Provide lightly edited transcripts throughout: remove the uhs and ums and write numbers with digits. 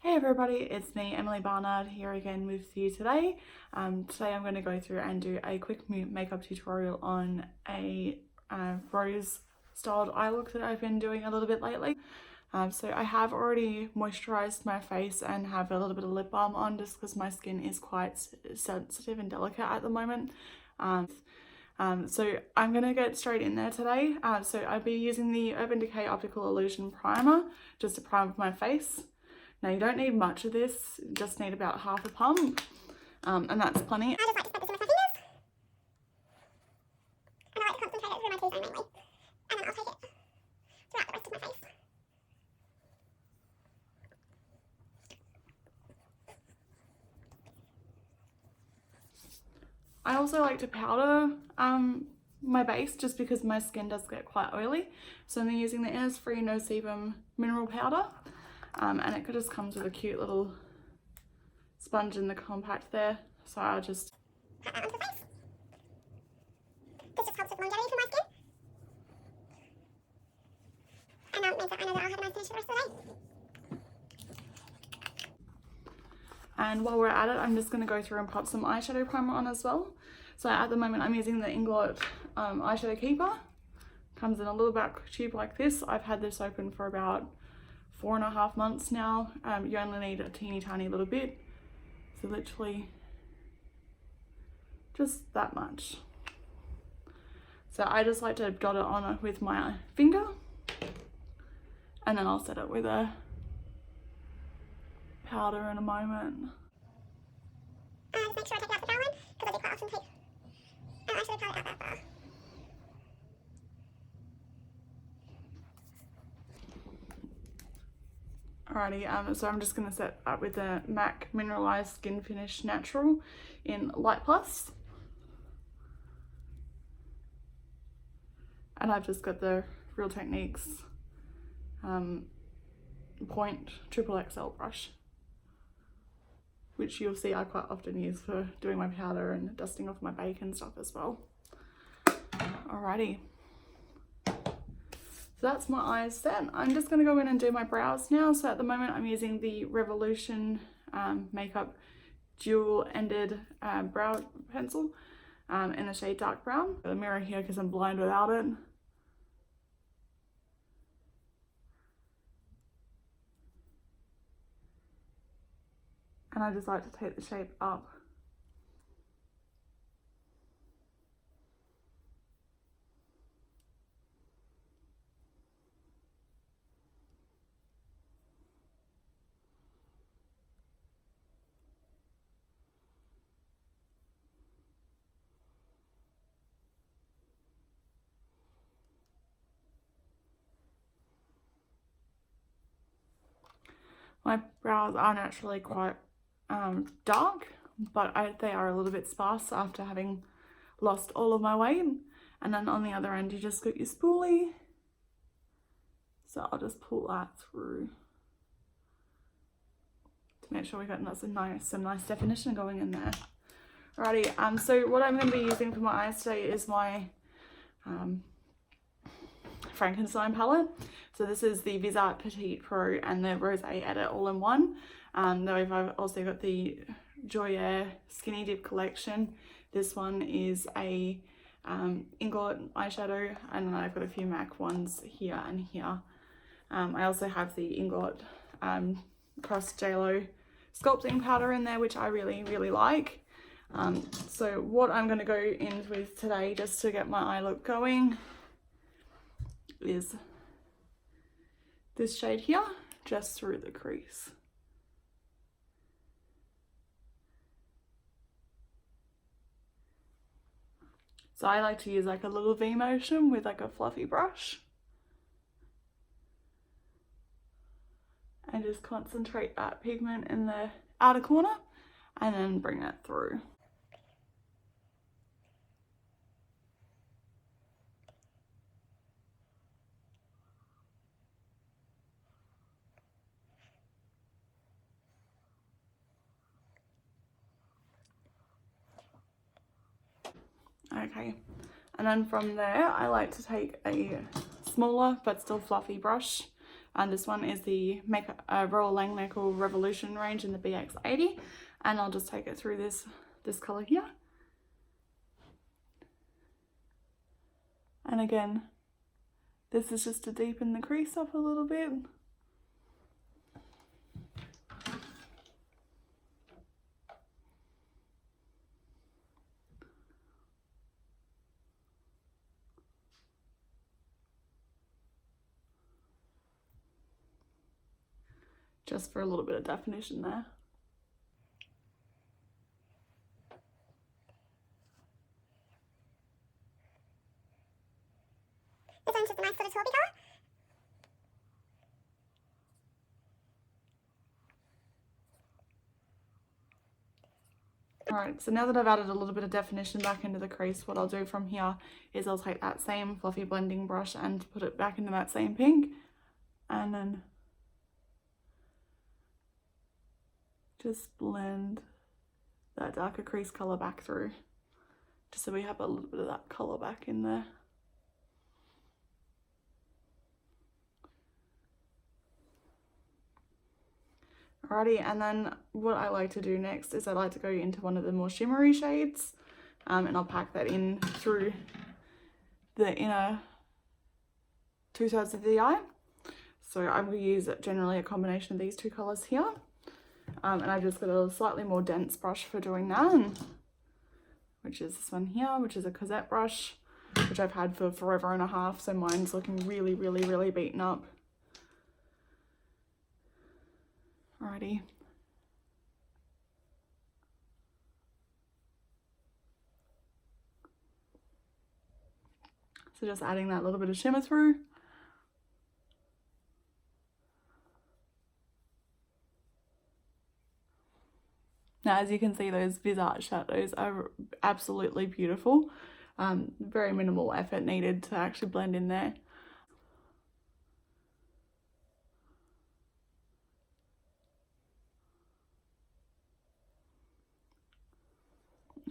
Hey everybody, it's me, Emily Barnard, here again with you today. Today I'm going to go through and do a quick makeup tutorial on a rose styled eye look that I've been doing a little bit lately. So I have already moisturised my face and have a little bit of lip balm on just because my skin is quite sensitive and delicate at the moment. So I'm going to get straight in there today. So I'll be using the Urban Decay Optical Illusion Primer just to prime my face. Now you don't need much of this, you just need about half a pump, and that's plenty. I just like to spread this with my fingers, and I like to concentrate it through my T-zone mainly, and then I'll take it throughout the rest of my face. I also like to powder my base just because my skin does get quite oily, so I'm using the Innisfree No Sebum Mineral Powder. And it just comes with a cute little sponge in the compact there, so I'll just pat that onto the face. This just helps with longevity for my skin, and means that I know that I'll have a nice finish for the rest of the day. And while we're at it, I'm just going to go through and pop some eyeshadow primer on as well. So at the moment I'm using the Inglot eyeshadow keeper. Comes in a little back tube like this. I've had this open for about 4.5 months now. You only need a teeny tiny little bit, so literally just that much. So I just like to dot it on with my finger, and then I'll set it with a powder in a moment. Just make sure I take out the brown one, because I do quite often take eyeshadow powder out that far. Alrighty, so I'm just going to set up with the MAC Mineralized Skin Finish Natural in Light Plus. And I've just got the Real Techniques Point XXL brush, which you'll see I quite often use for doing my powder and dusting off my bake and stuff as well. Alrighty. So that's my eyes set. I'm just going to go in and do my brows now. So at the moment I'm using the Revolution Makeup dual-ended brow pencil in the shade dark brown. Got a mirror here because I'm blind without it. And I just like to take the shape up. My brows are naturally quite dark, but they are a little bit sparse after having lost all of my weight. And then on the other end, you just got your spoolie. So I'll just pull that through to make sure we got some nice definition going in there. Alrighty, so what I'm going to be using for my eyes today is my Frankenstein palette. So this is the Viseart Petit Pro and the Rosé Edit all in one. Then I've also got the Joyair Skinny Dip collection. This one is a Inglot eyeshadow, and then I've got a few MAC ones here and here. I also have the Inglot Cross JLo sculpting powder in there, which I really like. So what I'm going to go in with today, just to get my eye look going, is this shade here, just through the crease. So I like to use like a little V motion with like a fluffy brush and just concentrate that pigment in the outer corner and then bring that through. Okay, and then from there I like to take a smaller but still fluffy brush And this one is the Royal Langnickel Revolution range in the BX80. And I'll just take it through this colour here. And again, this is just to deepen the crease up a little bit. Just for a little bit of definition there. This one's just a nice sort of taupey colour. Alright, so now that I've added a little bit of definition back into the crease, what I'll do from here is I'll take that same fluffy blending brush and put it back into that same pink, and then just blend that darker crease colour back through, just so we have a little bit of that colour back in there. Alrighty, and then what I like to do next is I like to go into one of the more shimmery shades, and I'll pack that in through the inner two-thirds of the eye. So I'm going to use generally a combination of these two colours here, and I've just got a slightly more dense brush for doing that, which is this one here, which is a Cosette brush, which I've had for forever and a half, so mine's looking really, really, really beaten up. Alrighty. So just adding that little bit of shimmer through. Now, as you can see, those Viseart shadows are absolutely beautiful. Very minimal effort needed to actually blend in there.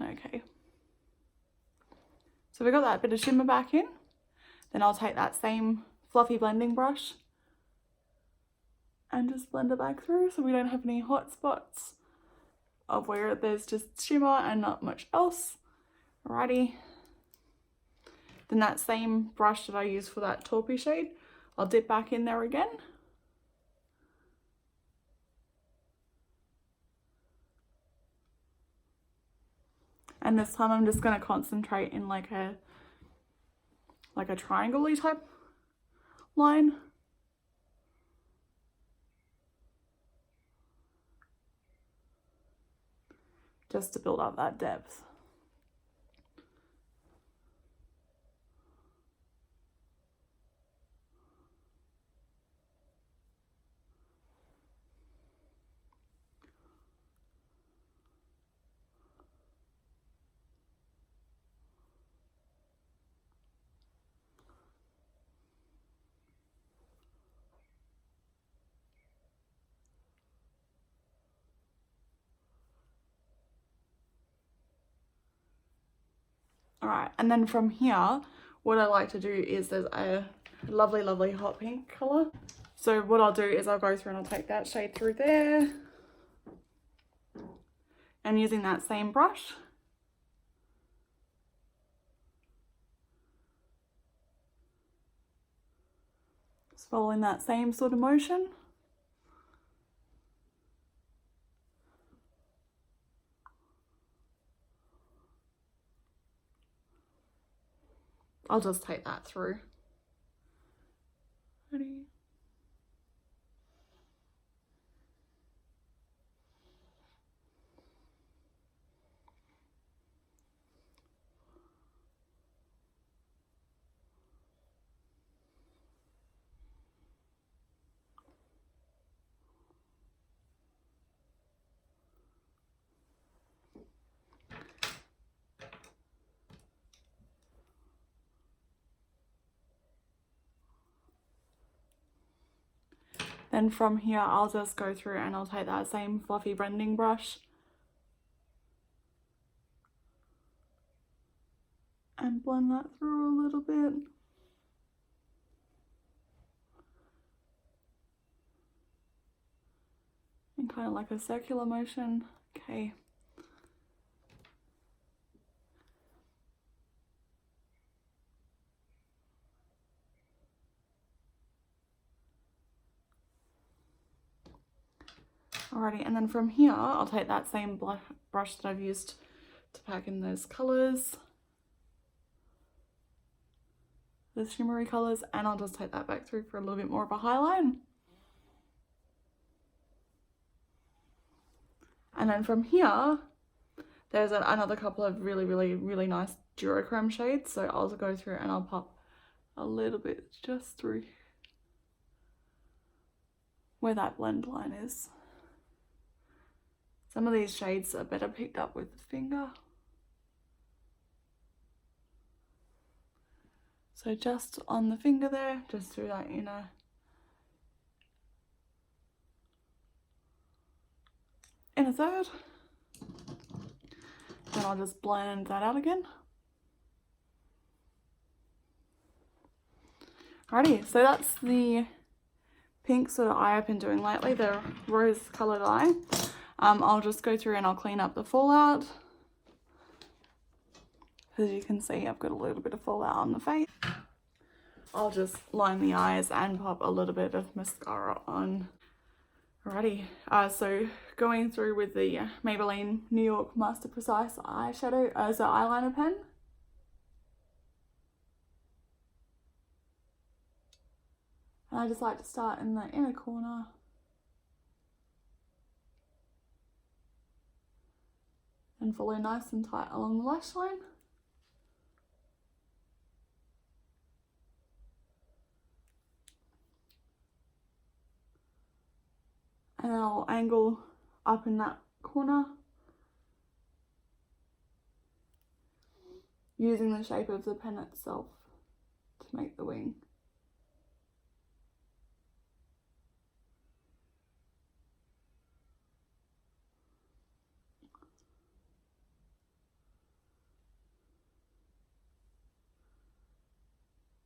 Okay, so we got that bit of shimmer back in. Then I'll take that same fluffy blending brush and just blend it back through so we don't have any hot spots of where there's just shimmer and not much else. Alrighty. Then that same brush that I used for that taupey shade, I'll dip back in there again. And this time I'm just going to concentrate in like a triangle-y type line. Just to build up that depth. Alright, and then from here, what I like to do is there's a lovely, lovely hot pink colour. So what I'll do is I'll go through and I'll take that shade through there. And using that same brush, just following that same sort of motion. I'll just take that through. Ready? Then from here, I'll just go through and I'll take that same fluffy blending brush and blend that through a little bit. kind of like a circular motion. Okay. Alrighty, and then from here, I'll take that same brush that I've used to pack in those colours, the shimmery colours, and I'll just take that back through for a little bit more of a highlight. And then from here, there's another couple of really nice duochrome shades, so I'll go through and I'll pop a little bit just through where that blend line is. Some of these shades are better picked up with the finger. So just on the finger there, just through that inner third. Then I'll just blend that out again. Alrighty, so that's the pink sort of eye I've been doing lately, the rose coloured eye. I'll just go through and I'll clean up the fallout. As you can see, I've got a little bit of fallout on the face. I'll just line the eyes and pop a little bit of mascara on. Alrighty, so going through with the Maybelline New York Master Precise eyeshadow as an eyeliner pen. And I just like to start in the inner corner. And follow nice and tight along the lash line. And then I'll angle up in that corner using the shape of the pen itself to make the wing.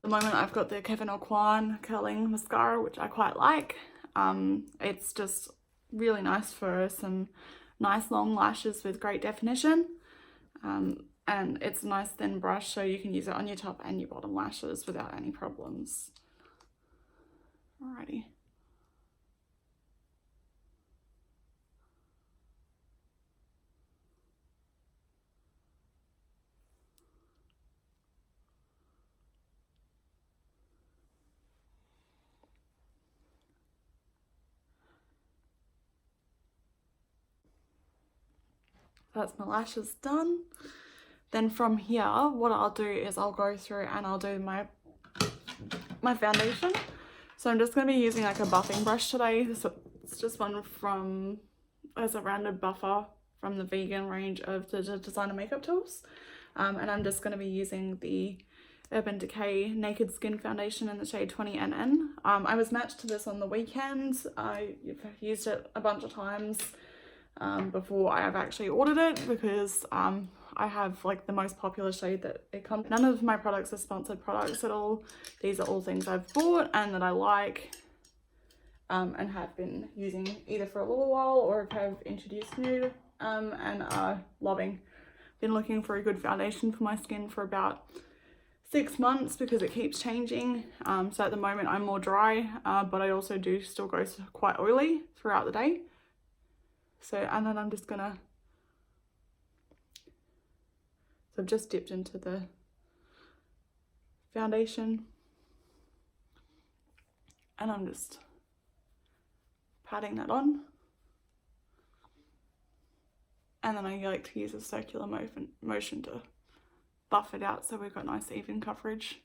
At the moment I've got the Kevin Aucoin curling mascara, which I quite like. It's just really nice for some nice long lashes with great definition. And it's a nice thin brush, so you can use it on your top and your bottom lashes without any problems. Alrighty. That's my lashes done. Then from here, what I'll do is I'll go through and I'll do my foundation. So I'm just going to be using like a buffing brush today. So it's just one from, as a rounded buffer from the vegan range of the designer makeup tools. And I'm just going to be using the Urban Decay Naked Skin Foundation in the shade 20NN. I was matched to this on the weekend. I've used it a bunch of times before I have actually ordered it, because I have like the most popular shade that it comes. None of my products are sponsored products at all. These are all things I've bought and that I like and have been using either for a little while or have introduced new and are loving. Been looking for a good foundation for my skin for about 6 months because it keeps changing. So at the moment I'm more dry, but I also do still go quite oily throughout the day. So, and then I'm just gonna, so I've just dipped into the foundation and I'm just patting that on. And then I like to use a circular motion to buff it out so we've got nice even coverage.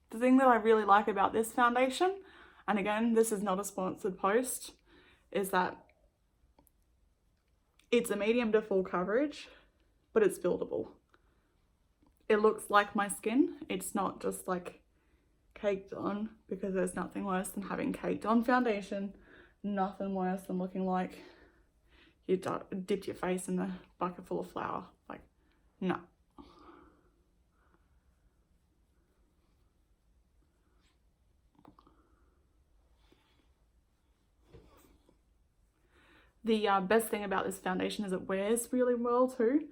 The thing that I really like about this foundation, and again, this is not a sponsored post, is that it's a medium to full coverage, but it's buildable. It looks like my skin. It's not just like caked on, because there's nothing worse than having caked on foundation. Nothing worse than looking like you dipped your face in a bucket full of flour. Like, no. The best thing about this foundation is it wears really well too.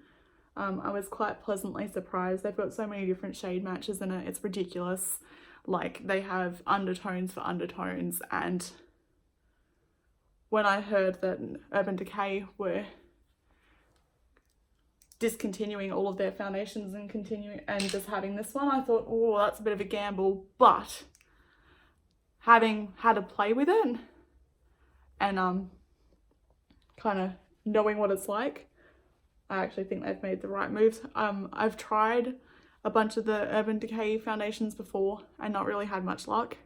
I was quite pleasantly surprised. They've got so many different shade matches in it, it's ridiculous. Like, they have undertones for undertones, and when I heard that Urban Decay were discontinuing all of their foundations and continuing and just having this one, I thought, oh, that's a bit of a gamble. But having had to play with it and kind of knowing what it's like, I actually think they've made the right moves. I've tried a bunch of the Urban Decay foundations before and not really had much luck,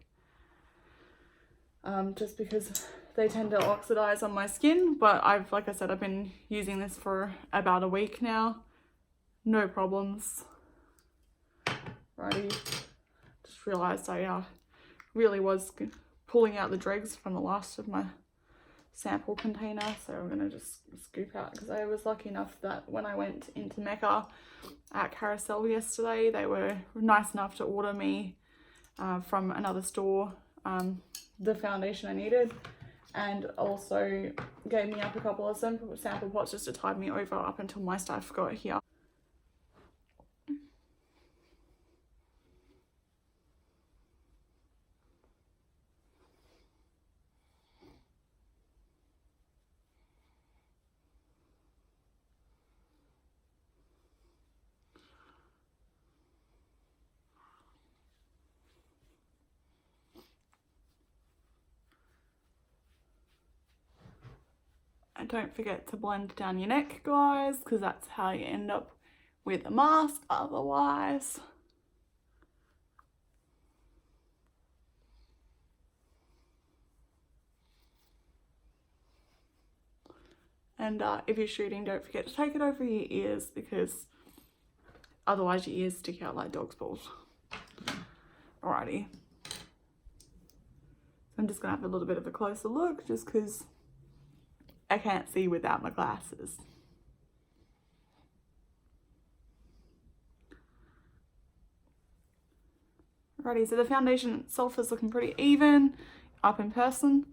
just because they tend to oxidize on my skin. But like I said, I've been using this for about a week now, no problems. Righty, just realized I really was pulling out the dregs from the last of my sample container, so I'm gonna just scoop out, because I was lucky enough that when I went into Mecca at Carousel yesterday, they were nice enough to order me from another store the foundation I needed, and also gave me up a couple of sample pots just to tide me over up until my stuff got here. And don't forget to blend down your neck, guys, because that's how you end up with a mask otherwise. And if you're shooting, don't forget to take it over your ears, because otherwise your ears stick out like dog's balls. Alrighty. I'm just gonna have a little bit of a closer look, just because I can't see without my glasses. Alrighty, so the foundation itself is looking pretty even up in person,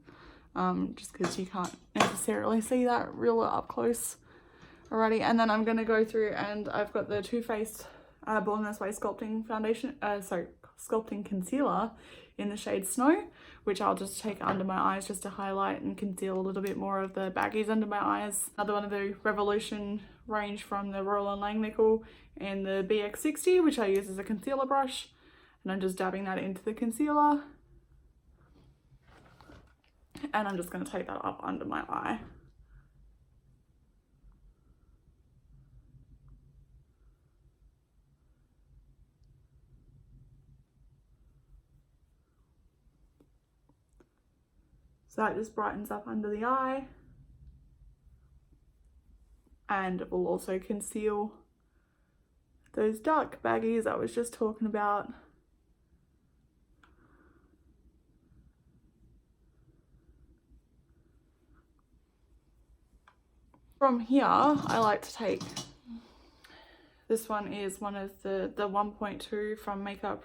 just because you can't necessarily see that real up close. Alrighty, and then I'm going to go through, and I've got the Too Faced Born This Way Sculpting Foundation, Sculpting Concealer in the shade Snow, which I'll just take under my eyes just to highlight and conceal a little bit more of the baggies under my eyes. Another one of the Revolution range from the Royal & Langnickel, and the BX60, which I use as a concealer brush, and I'm just dabbing that into the concealer, and I'm just going to take that up under my eye. So that just brightens up under the eye, and it will also conceal those dark baggies I was just talking about. From here, I like to take, this one is one of the 1.2 from Makeup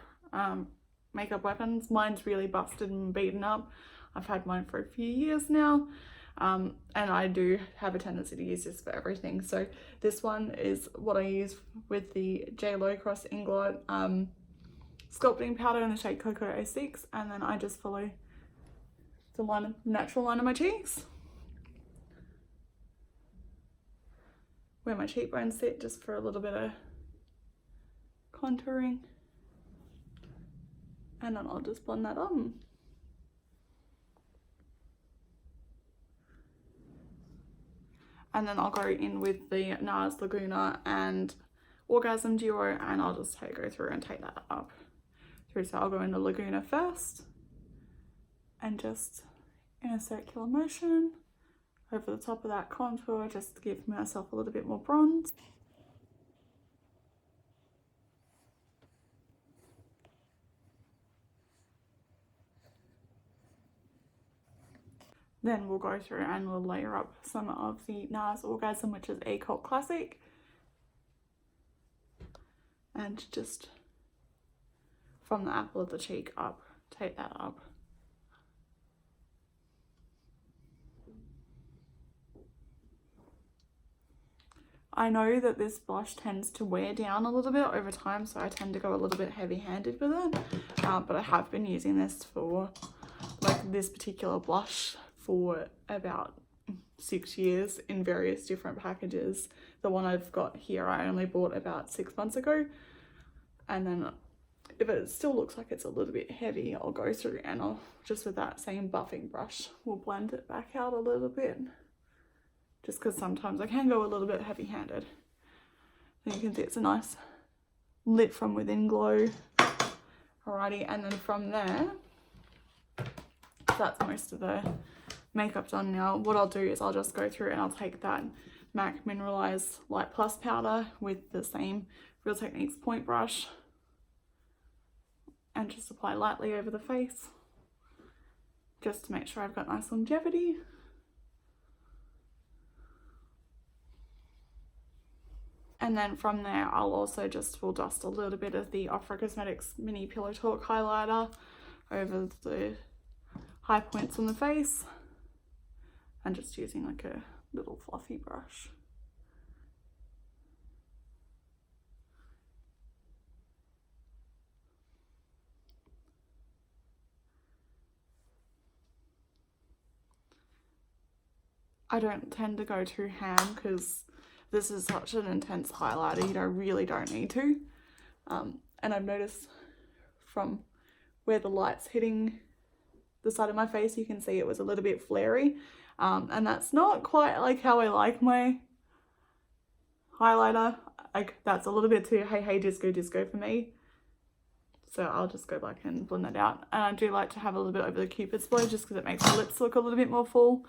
Weapons. Mine's really busted and beaten up. I've had mine for a few years now, and I do have a tendency to use this for everything. So this one is what I use with the J.Lo Cross Inglot sculpting powder in the shade Cocoa 06, and then I just follow the natural line of my cheeks, where my cheekbones sit, just for a little bit of contouring, and then I'll just blend that on. And then I'll go in with the NARS Laguna and Orgasm Duo, and I'll just go through and take that up through. So I'll go into Laguna first, and just in a circular motion over the top of that contour, just to give myself a little bit more bronze. Then we'll go through and we'll layer up some of the NARS Orgasm, which is a cult classic, and just from the apple of the cheek up, take that up. I know that this blush tends to wear down a little bit over time, so I tend to go a little bit heavy-handed with it. But I have been using this for, like this particular blush, for about 6 years in various different packages. The one I've got here I only bought about 6 months ago, and then if it still looks like it's a little bit heavy, I'll go through and I'll just with that same buffing brush, we'll blend it back out a little bit, just because sometimes I can go a little bit heavy-handed. And you can see it's a nice lit from within glow. Alrighty, and then from there, that's most of the makeup done now. What I'll do is I'll just go through and I'll take that MAC Mineralized Light Plus powder with the same Real Techniques point brush and just apply lightly over the face, just to make sure I've got nice longevity. And then from there, I'll also just full dust a little bit of the Ofra Cosmetics Mini Pillow Talk highlighter over the high points on the face, and just using like a little fluffy brush. I don't tend to go too ham because this is such an intense highlighter, you really don't need to. And I've noticed from where the light's hitting the side of my face, you can see it was a little bit flary. And that's not quite like how I like my highlighter. Like, that's a little bit too hey disco for me. So I'll just go back and blend that out. And I do like to have a little bit over the Cupid's bow just because it makes my lips look a little bit more full.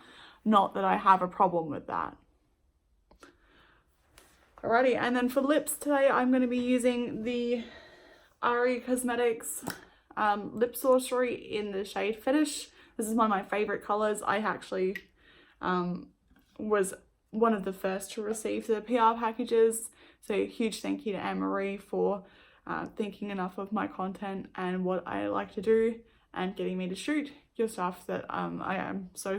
Not that I have a problem with that. Alrighty, and then for lips today, I'm going to be using the Aree Cosmetics Lip Sorcery in the shade Fetish. This is one of my favourite colours. I actually was one of the first to receive the PR packages. So huge thank you to Anne-Marie for thinking enough of my content and what I like to do and getting me to shoot your stuff that I am so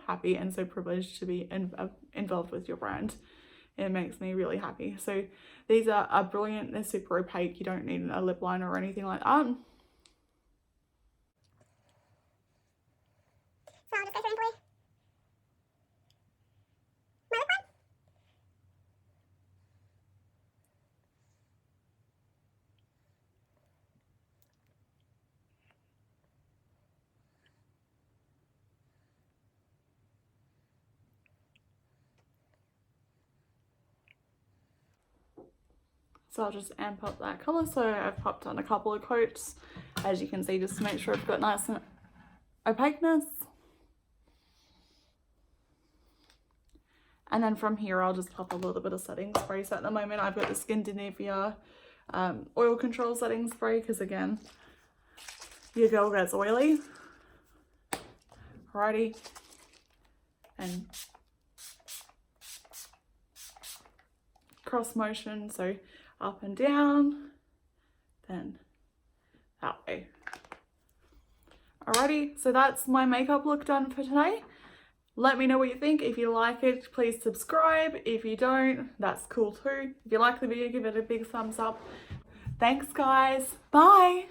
happy and so privileged to be involved with your brand. It makes me really happy. So these are brilliant. They're super opaque. You don't need a lip liner or anything like that. So I'll just go through and apply my lip line. So I'll just amp up that colour. So I've popped on a couple of coats, as you can see, just to make sure I've got nice and opaqueness. And then from here, I'll just pop a little bit of setting spray. So at the moment, I've got the Skin Nivea oil control setting spray, because again, your girl gets oily. Alrighty. And cross motion, so up and down, then that way. Alrighty, so that's my makeup look done for today. Let me know what you think. If you like it, please subscribe. If you don't, that's cool too. If you like the video, give it a big thumbs up. Thanks guys, bye.